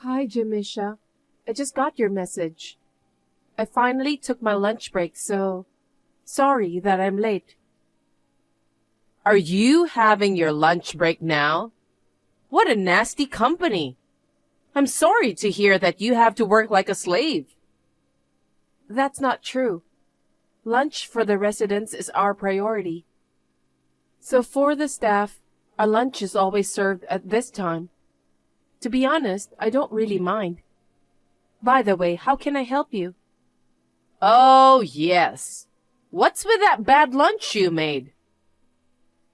Hi, Jamisha. I just got your message. I finally took my lunch break, so sorry that I'm late. Are you having your lunch break now? What a nasty company. I'm sorry to hear that you have to work like a slave. That's not true. Lunch for the residents is our priority. So for the staff, our lunch is always served at this time. To be honest, I don't really mind. By the way, how can I help you? Oh, yes. What's with that bad lunch you made?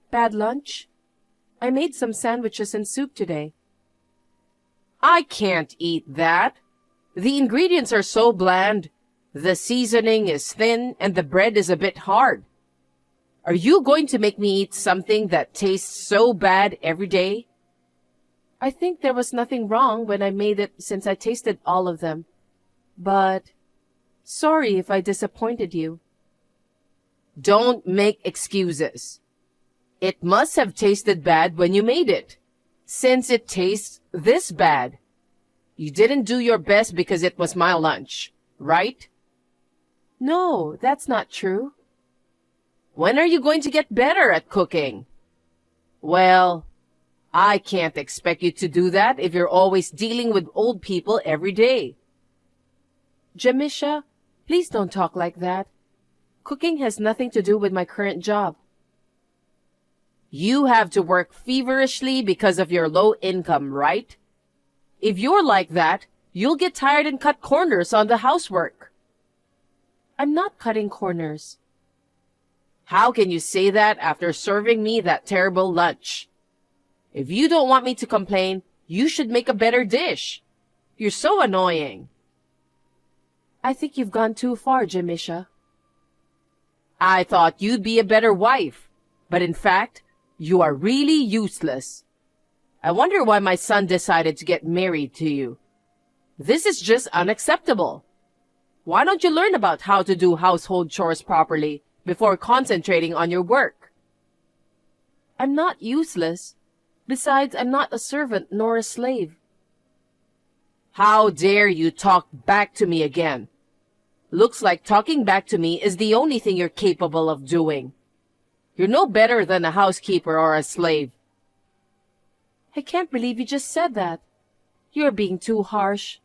Bad lunch? I made some sandwiches and soup today. I can't eat that. The ingredients are so bland. The seasoning is thin and the bread is a bit hard. Are you going to make me eat something that tastes so bad every day? I think there was nothing wrong when I made it since I tasted all of them. But sorry if I disappointed you. Don't make excuses. It must have tasted bad when you made it, since it tastes this bad. You didn't do your best because it was my lunch, right? No, that's not true. When are you going to get better at cooking? Well, I can't expect you to do that if you're always dealing with old people every day. Jamisha, please don't talk like that. Cooking has nothing to do with my current job. You have to work feverishly because of your low income, right? If you're like that, you'll get tired and cut corners on the housework. I'm not cutting corners. How can you say that after serving me that terrible lunch? If you don't want me to complain, you should make a better dish. You're so annoying. I think you've gone too far, Jamisha. I thought you'd be a better wife, but in fact, you are really useless. I wonder why my son decided to get married to you. This is just unacceptable. Why don't you learn about how to do household chores properly before concentrating on your work? I'm not useless. Besides, I'm not a servant nor a slave. How dare you talk back to me again? Looks like talking back to me is the only thing you're capable of doing. You're no better than a housekeeper or a slave. I can't believe you just said that. You're being too harsh.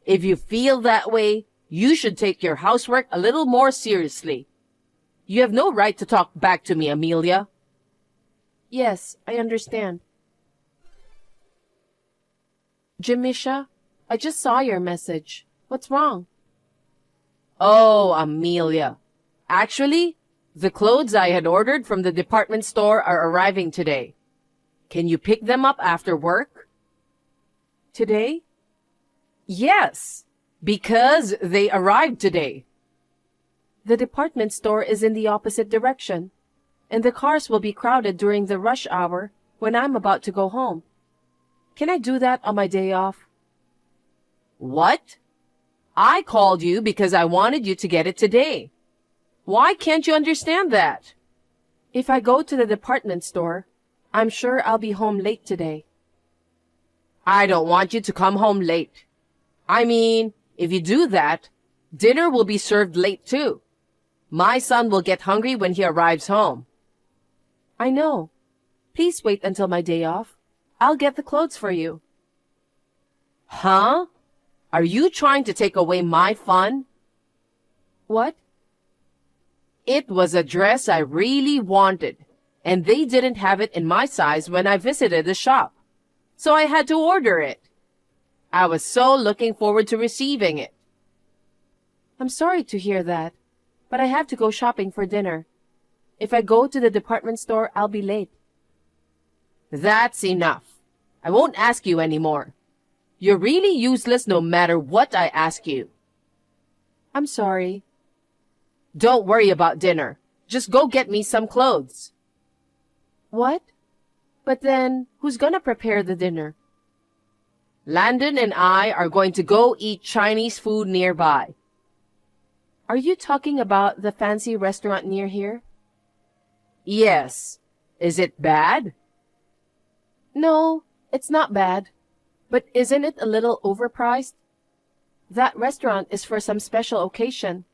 If you feel that way, you should take your housework a little more seriously. You have no right to talk back to me, Amelia. Yes, I understand. Jamisha, I just saw your message. What's wrong? Oh, Amelia. Actually, the clothes I had ordered from the department store are arriving today. Can you pick them up after work? Today? Yes, because they arrived today. The department store is in the opposite direction, and the cars will be crowded during the rush hour when I'm about to go home. Can I do that on my day off? What? I called you because I wanted you to get it today. Why can't you understand that? If I go to the department store, I'm sure I'll be home late today. I don't want you to come home late. I mean, if you do that, dinner will be served late too. My son will get hungry when he arrives home. I know. Please wait until my day off. I'll get the clothes for you. Huh? Are you trying to take away my fun? What? It was a dress I really wanted, and they didn't have it in my size when I visited the shop, so I had to order it. I was so looking forward to receiving it. I'm sorry to hear that, but I have to go shopping for dinner. If I go to the department store, I'll be late. That's enough. I won't ask you anymore. You're really useless no matter what I ask you. I'm sorry. Don't worry about dinner. Just go get me some clothes. What? But then, who's gonna prepare the dinner? Landon and I are going to go eat Chinese food nearby. Are you talking about the fancy restaurant near here? Yes. Is it bad? No, it's not bad. But isn't it a little overpriced? That restaurant is for some special occasion.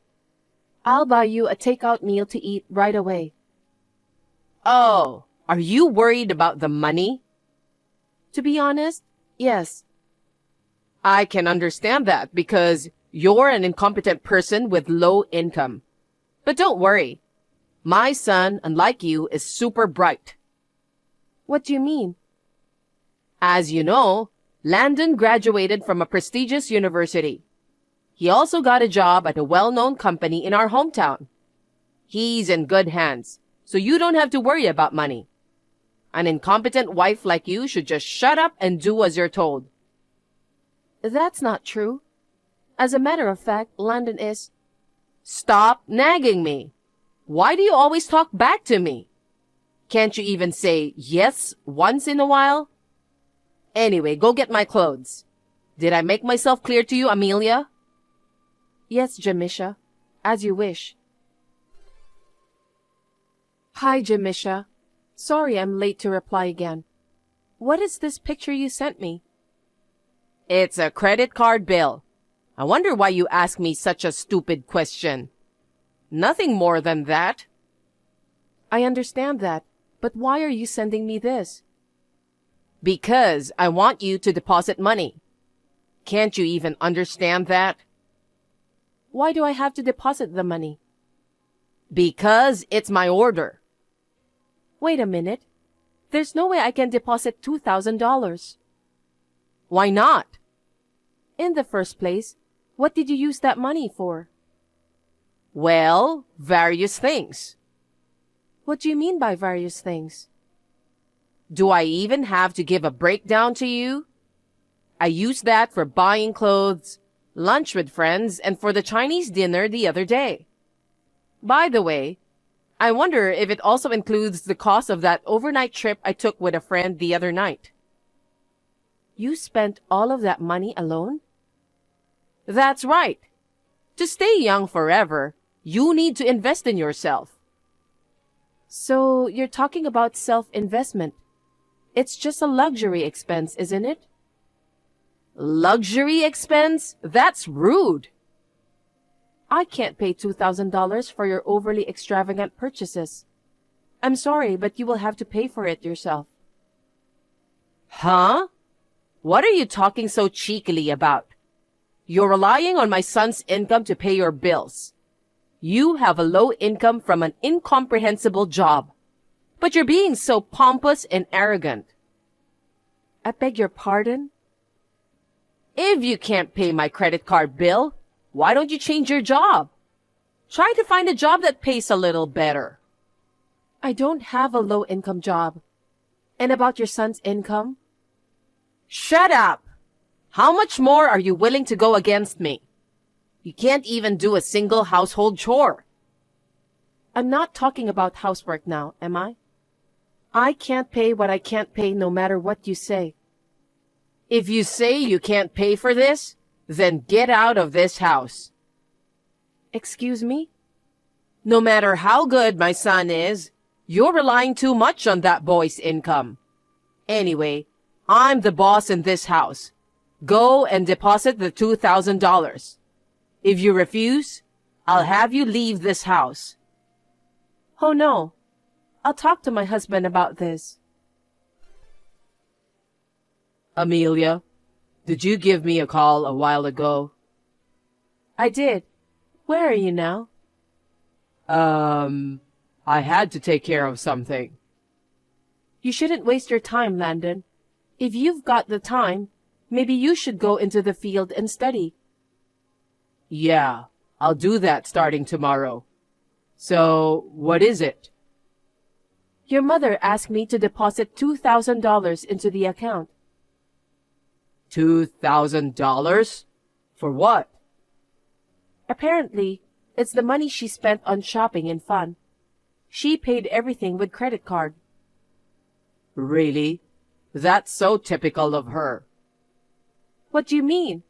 I'll buy you a takeout meal to eat right away. Oh, are you worried about the money? To be honest, yes. I can understand that because you're an incompetent person with low income. But don't worry. My son, unlike you, is super bright. What do you mean? As you know, Landon graduated from a prestigious university. He also got a job at a well-known company in our hometown. He's in good hands, so you don't have to worry about money. An incompetent wife like you should just shut up and do as you're told. That's not true. As a matter of fact, Landon is... Stop nagging me. Why do you always talk back to me? Can't you even say yes once in a while? Anyway, go get my clothes. Did I make myself clear to you, Amelia? Yes, Jamisha. As you wish. Hi, Jamisha. Sorry I'm late to reply again. What is this picture you sent me? It's a credit card bill. I wonder why you ask me such a stupid question. Nothing more than that. I understand that, but why are you sending me this? Because I want you to deposit money. Can't you even understand that? Why do I have to deposit the money? Because it's my order. Wait a minute. There's no way I can deposit $2,000. Why not? In the first place, what did you use that money for? Well, various things. What do you mean by various things? Do I even have to give a breakdown to you? I used that for buying clothes, lunch with friends, and for the Chinese dinner the other day. By the way, I wonder if it also includes the cost of that overnight trip I took with a friend the other night. You spent all of that money alone? That's right. To stay young forever, you need to invest in yourself. So you're talking about self-investment. It's just a luxury expense, isn't it? Luxury expense? That's rude. I can't pay $2,000 for your overly extravagant purchases. I'm sorry, but you will have to pay for it yourself. Huh? What are you talking so cheekily about? You're relying on my son's income to pay your bills. You have a low income from an incomprehensible job. But you're being so pompous and arrogant. I beg your pardon? If you can't pay my credit card bill, why don't you change your job? Try to find a job that pays a little better. I don't have a low-income job. And about your son's income? Shut up! How much more are you willing to go against me? You can't even do a single household chore. I'm not talking about housework now, am I? I can't pay what I can't pay no matter what you say. If you say you can't pay for this, then get out of this house. Excuse me? No matter how good my son is, you're relying too much on that boy's income. Anyway, I'm the boss in this house. Go and deposit the $2,000. If you refuse, I'll have you leave this house. Oh no. I'll talk to my husband about this. Amelia, did you give me a call a while ago? I did. Where are you now? I had to take care of something. You shouldn't waste your time, Landon. If you've got the time, maybe you should go into the field and study. Yeah, I'll do that starting tomorrow. So, what is it? Your mother asked me to deposit $2,000 into the account. $2,000? For what? Apparently, it's the money she spent on shopping and fun. She paid everything with credit card. Really? That's so typical of her. What do you mean?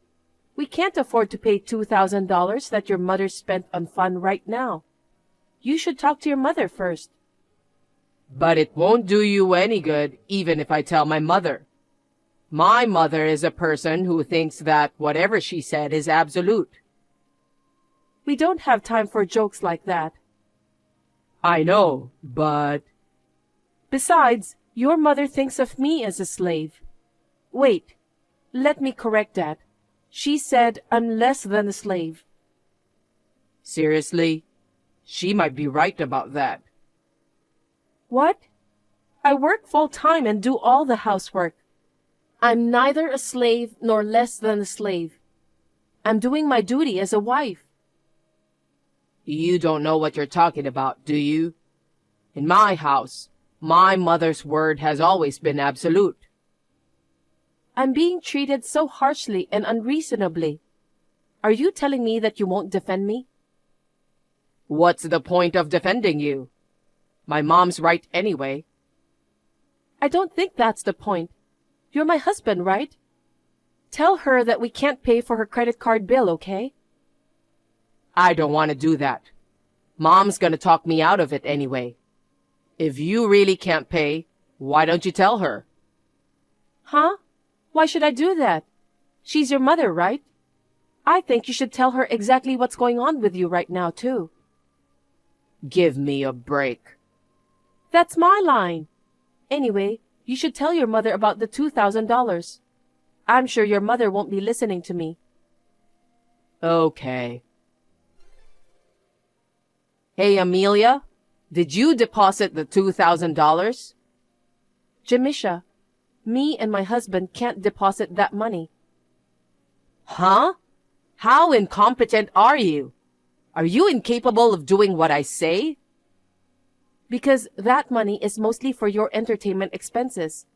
We can't afford to pay $2,000 that your mother spent on fun right now. You should talk to your mother first. But it won't do you any good, even if I tell my mother. My mother is a person who thinks that whatever she said is absolute. We don't have time for jokes like that. I know, but... Besides, your mother thinks of me as a slave. Wait, let me correct that. She said I'm less than a slave. Seriously? She might be right about that. What? I work full-time and do all the housework. I'm neither a slave nor less than a slave. I'm doing my duty as a wife. You don't know what you're talking about, do you? In my house, my mother's word has always been absolute. I'm being treated so harshly and unreasonably. Are you telling me that you won't defend me? What's the point of defending you? My mom's right anyway. I don't think that's the point. You're my husband, right? Tell her that we can't pay for her credit card bill, okay? I don't want to do that. Mom's gonna talk me out of it anyway. If you really can't pay, why don't you tell her? Huh? Why should I do that? She's your mother, right? I think you should tell her exactly what's going on with you right now, too. Give me a break. That's my line. Anyway, you should tell your mother about the $2,000. I'm sure your mother won't be listening to me. Okay. Hey, Amelia, did you deposit the $2,000? Jamisha, me and my husband can't deposit that money. Huh? How incompetent are you? Are you incapable of doing what I say? Because that money is mostly for your entertainment expenses.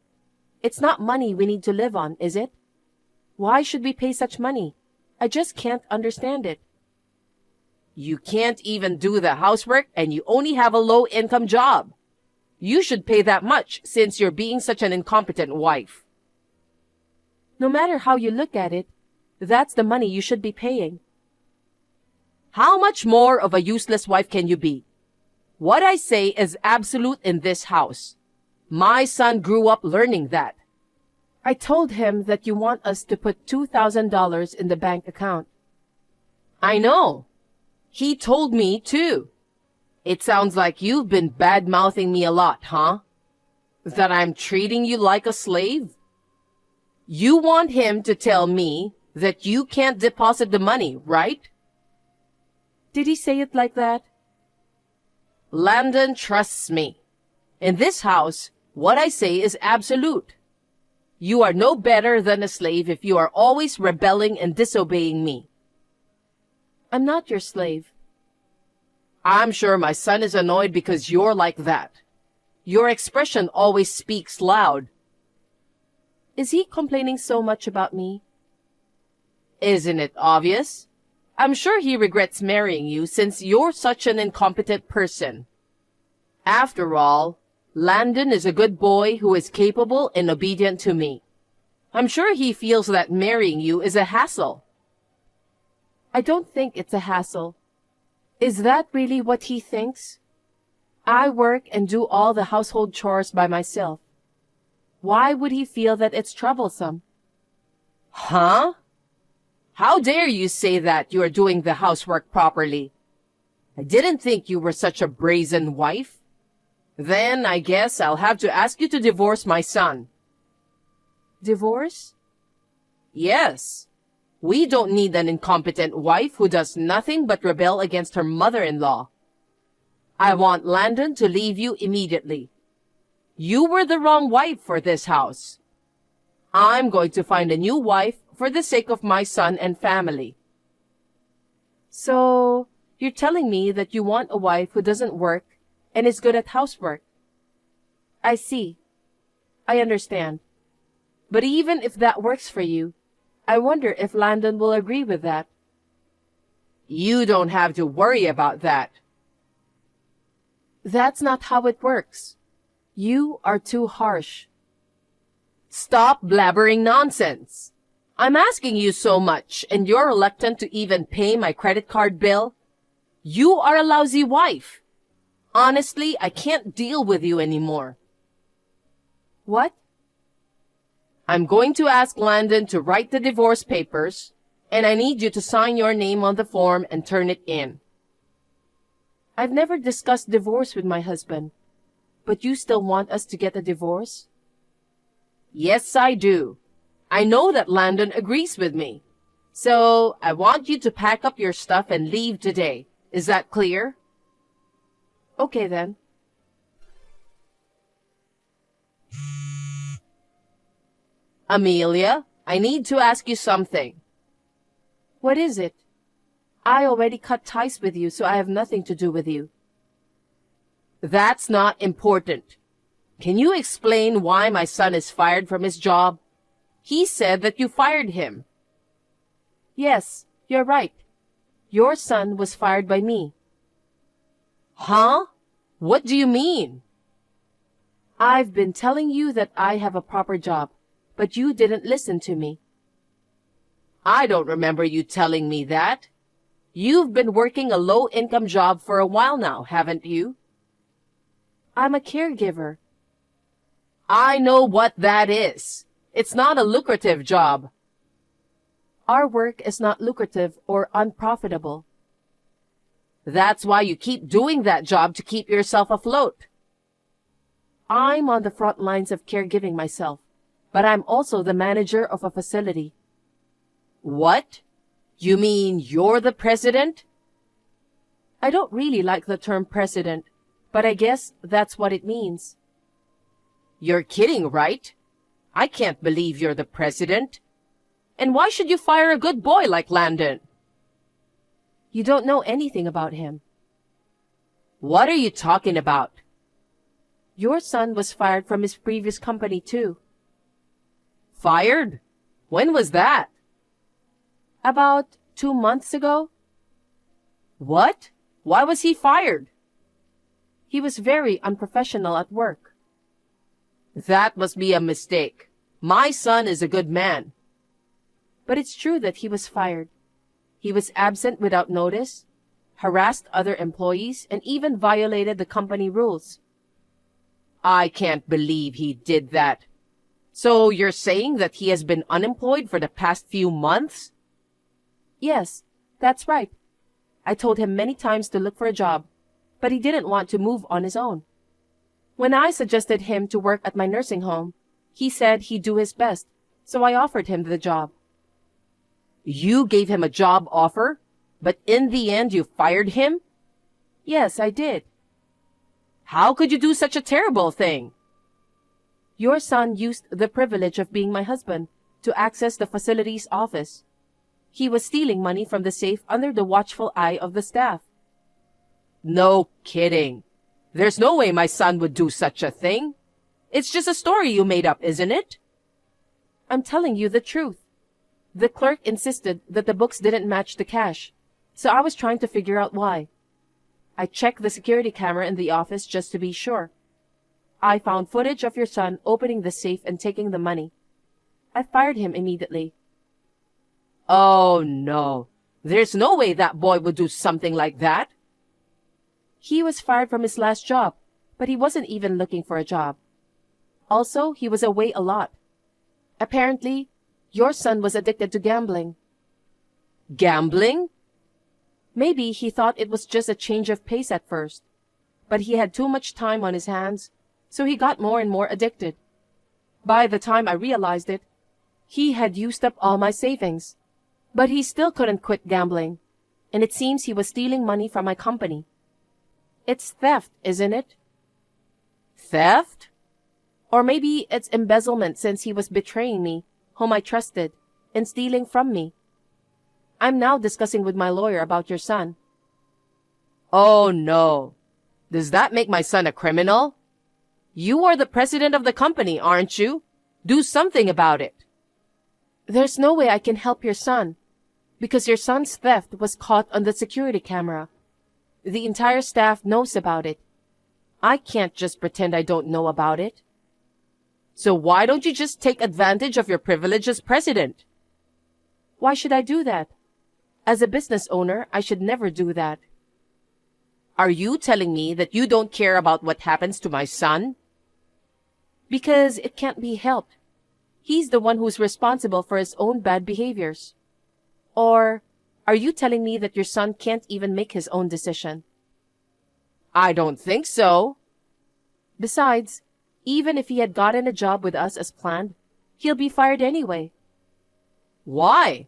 It's not money we need to live on, is it? Why should we pay such money? I just can't understand it. You can't even do the housework and you only have a low-income job. You should pay that much since you're being such an incompetent wife. No matter how you look at it, that's the money you should be paying. How much more of a useless wife can you be? What I say is absolute in this house. My son grew up learning that. I told him that you want us to put $2,000 in the bank account. I know. He told me too. It sounds like you've been bad-mouthing me a lot, huh? That I'm treating you like a slave? You want him to tell me that you can't deposit the money, right? Did he say it like that? Landon trusts me. In this house, what I say is absolute. You are no better than a slave if you are always rebelling and disobeying me. I'm not your slave. I'm sure my son is annoyed because you're like that. Your expression always speaks loud. Is he complaining so much about me? Isn't it obvious? I'm sure he regrets marrying you since you're such an incompetent person. After all, Landon is a good boy who is capable and obedient to me. I'm sure he feels that marrying you is a hassle. I don't think it's a hassle. Is that really what he thinks? I work and do all the household chores by myself. Why would he feel that it's troublesome? Huh? How dare you say that you are doing the housework properly? I didn't think you were such a brazen wife. Then I guess I'll have to ask you to divorce my son. Divorce? Yes. We don't need an incompetent wife who does nothing but rebel against her mother-in-law. I want Landon to leave you immediately. You were the wrong wife for this house. I'm going to find a new wife for the sake of my son and family. So, you're telling me that you want a wife who doesn't work and is good at housework. I see. I understand. But even if that works for you, I wonder if Landon will agree with that. You don't have to worry about that. That's not how it works. You are too harsh. Stop blabbering nonsense. I'm asking you so much, and you're reluctant to even pay my credit card bill? You are a lousy wife. Honestly, I can't deal with you anymore. What? I'm going to ask Landon to write the divorce papers, and I need you to sign your name on the form and turn it in. I've never discussed divorce with my husband, but you still want us to get a divorce? Yes, I do. I know that Landon agrees with me. So, I want you to pack up your stuff and leave today. Is that clear? Okay then. Amelia, I need to ask you something. What is it? I already cut ties with you, so I have nothing to do with you. That's not important. Can you explain why my son is fired from his job? He said that you fired him. Yes, you're right. Your son was fired by me. Huh? What do you mean? I've been telling you that I have a proper job, but you didn't listen to me. I don't remember you telling me that. You've been working a low-income job for a while now, haven't you? I'm a caregiver. I know what that is. It's not a lucrative job. Our work is not lucrative or unprofitable. That's why you keep doing that job to keep yourself afloat. I'm on the front lines of caregiving myself, but I'm also the manager of a facility. What? You mean you're the president? I don't really like the term president, but I guess that's what it means. You're kidding, right? I can't believe you're the president. And why should you fire a good boy like Landon? You don't know anything about him. What are you talking about? Your son was fired from his previous company too. Fired? When was that? About 2 months ago. What? Why was he fired? He was very unprofessional at work. That must be a mistake. My son is a good man. But it's true that he was fired. He was absent without notice, harassed other employees, and even violated the company rules. I can't believe he did that. So you're saying that he has been unemployed for the past few months? Yes, that's right. I told him many times to look for a job, but he didn't want to move on his own. When I suggested him to work at my nursing home, he said he'd do his best, so I offered him the job. You gave him a job offer, but in the end you fired him? Yes, I did. How could you do such a terrible thing? Your son used the privilege of being my husband to access the facility's office. He was stealing money from the safe under the watchful eye of the staff. No kidding. There's no way my son would do such a thing. It's just a story you made up, isn't it? I'm telling you the truth. The clerk insisted that the books didn't match the cash, so I was trying to figure out why. I checked the security camera in the office just to be sure. I found footage of your son opening the safe and taking the money. I fired him immediately. Oh no. There's no way that boy would do something like that. He was fired from his last job, but he wasn't even looking for a job. Also, he was away a lot. Apparently, your son was addicted to gambling. Gambling? Maybe he thought it was just a change of pace at first, but he had too much time on his hands, so he got more and more addicted. By the time I realized it, he had used up all my savings. But he still couldn't quit gambling, and it seems he was stealing money from my company. It's theft, isn't it? Theft? Or maybe it's embezzlement since he was betraying me, whom I trusted, and stealing from me. I'm now discussing with my lawyer about your son. Oh no. Does that make my son a criminal? You are the president of the company, aren't you? Do something about it. There's no way I can help your son, because your son's theft was caught on the security camera. The entire staff knows about it. I can't just pretend I don't know about it. So why don't you just take advantage of your privilege as president? Why should I do that? As a business owner, I should never do that. Are you telling me that you don't care about what happens to my son? Because it can't be helped. He's the one who's responsible for his own bad behaviors. Or are you telling me that your son can't even make his own decision? I don't think so. Besides, even if he had gotten a job with us as planned, he'll be fired anyway. Why?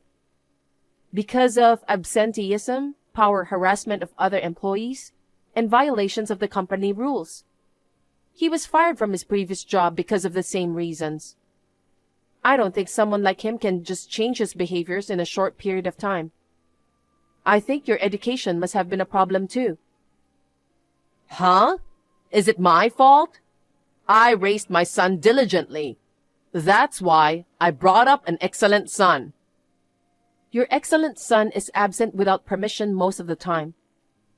Because of absenteeism, power harassment of other employees, and violations of the company rules. He was fired from his previous job because of the same reasons. I don't think someone like him can just change his behaviors in a short period of time. I think your education must have been a problem too. Huh? Is it my fault? I raised my son diligently. That's why I brought up an excellent son. Your excellent son is absent without permission most of the time.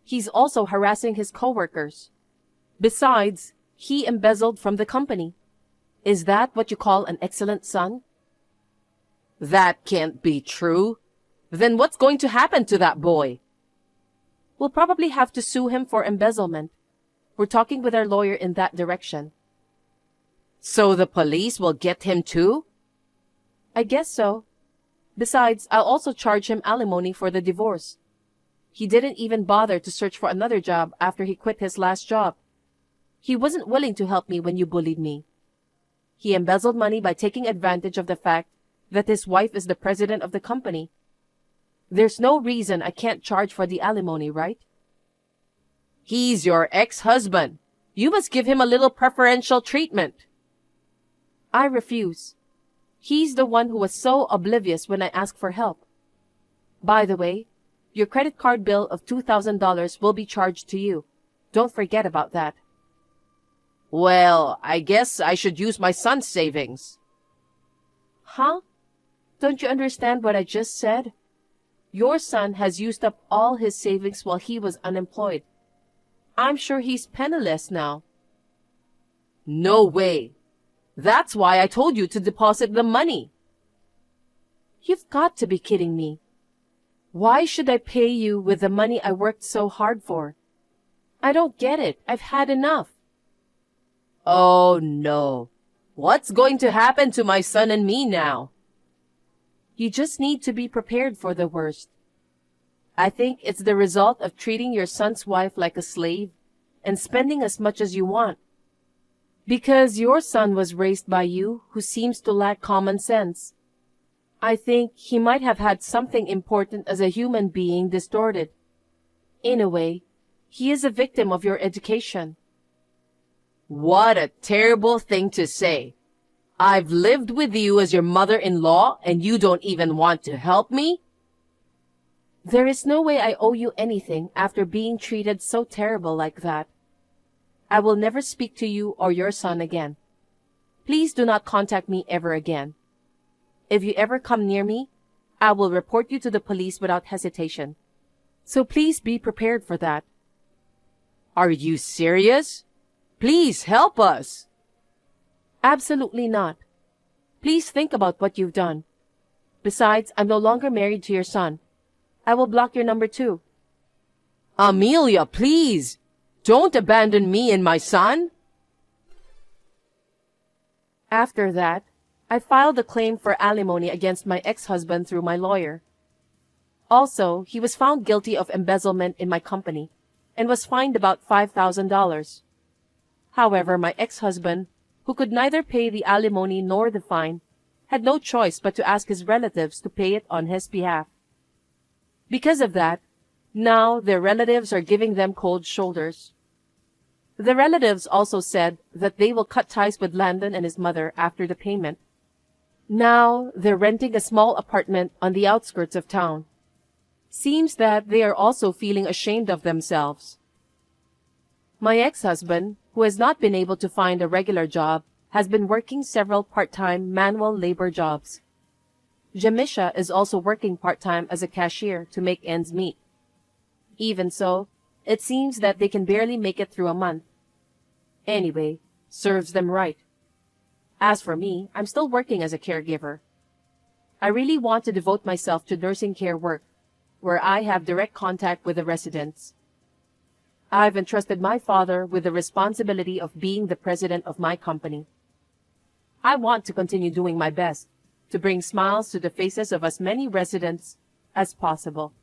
He's also harassing his coworkers. Besides, he embezzled from the company. Is that what you call an excellent son? That can't be true. Then what's going to happen to that boy? We'll probably have to sue him for embezzlement. We're talking with our lawyer in that direction. So the police will get him too? I guess so. Besides, I'll also charge him alimony for the divorce. He didn't even bother to search for another job after he quit his last job. He wasn't willing to help me when you bullied me. He embezzled money by taking advantage of the fact that his wife is the president of the company. There's no reason I can't charge for the alimony, right? He's your ex-husband. You must give him a little preferential treatment. I refuse. He's the one who was so oblivious when I asked for help. By the way, your credit card bill of $2,000 will be charged to you. Don't forget about that. Well, I guess I should use my son's savings. Huh? Don't you understand what I just said? Your son has used up all his savings while he was unemployed. I'm sure he's penniless now. No way. That's why I told you to deposit the money. You've got to be kidding me. Why should I pay you with the money I worked so hard for? I don't get it. I've had enough. Oh no. What's going to happen to my son and me now? You just need to be prepared for the worst. I think it's the result of treating your son's wife like a slave and spending as much as you want. Because your son was raised by you who seems to lack common sense. I think he might have had something important as a human being distorted. In a way, he is a victim of your education. What a terrible thing to say. I've lived with you as your mother-in-law and you don't even want to help me? There is no way I owe you anything after being treated so terrible like that. I will never speak to you or your son again. Please do not contact me ever again. If you ever come near me, I will report you to the police without hesitation. So please be prepared for that. Are you serious? Please help us. Absolutely not. Please think about what you've done. Besides, I'm no longer married to your son. I will block your number too. Amelia, please. Don't abandon me and my son. After that, I filed a claim for alimony against my ex-husband through my lawyer. Also, he was found guilty of embezzlement in my company and was fined about $5,000. However, my ex-husband, who could neither pay the alimony nor the fine, had no choice but to ask his relatives to pay it on his behalf. Because of that, now their relatives are giving them cold shoulders. The relatives also said that they will cut ties with Landon and his mother after the payment. Now they're renting a small apartment on the outskirts of town. Seems that they are also feeling ashamed of themselves. My ex-husband, who has not been able to find a regular job, has been working several part-time manual labor jobs. Jamisha is also working part-time as a cashier to make ends meet. Even so, it seems that they can barely make it through a month. Anyway, serves them right. As for me, I'm still working as a caregiver. I really want to devote myself to nursing care work, where I have direct contact with the residents. I've entrusted my father with the responsibility of being the president of my company. I want to continue doing my best to bring smiles to the faces of as many residents as possible.